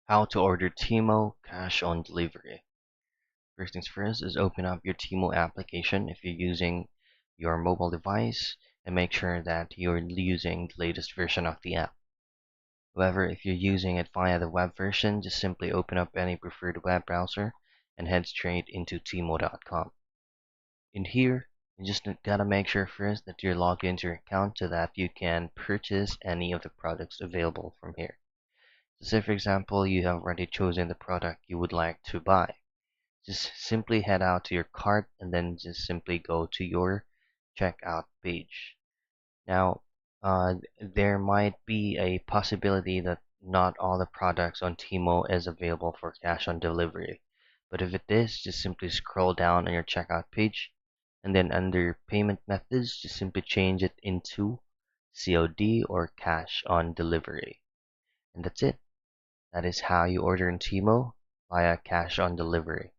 How to order Temu cash on delivery. First things first is open up your Temu application if you're using your mobile device and make sure that you're using the latest version of the app. However, if you're using it via the web version, just simply open up any preferred web browser and head straight into temu.com. In here, you just gotta make sure first that you're logged into your account so that you can purchase any of the products available from here. So say for example, you have already chosen the product you would like to buy. Just simply head out to your cart and then just simply go to your checkout page. Now, there might be a possibility that not all the products on Temu is available for cash on delivery. But if it is, just simply scroll down on your checkout page and then under payment methods, just simply change it into COD or cash on delivery. And that's it. That is how you order in Temu via cash on delivery.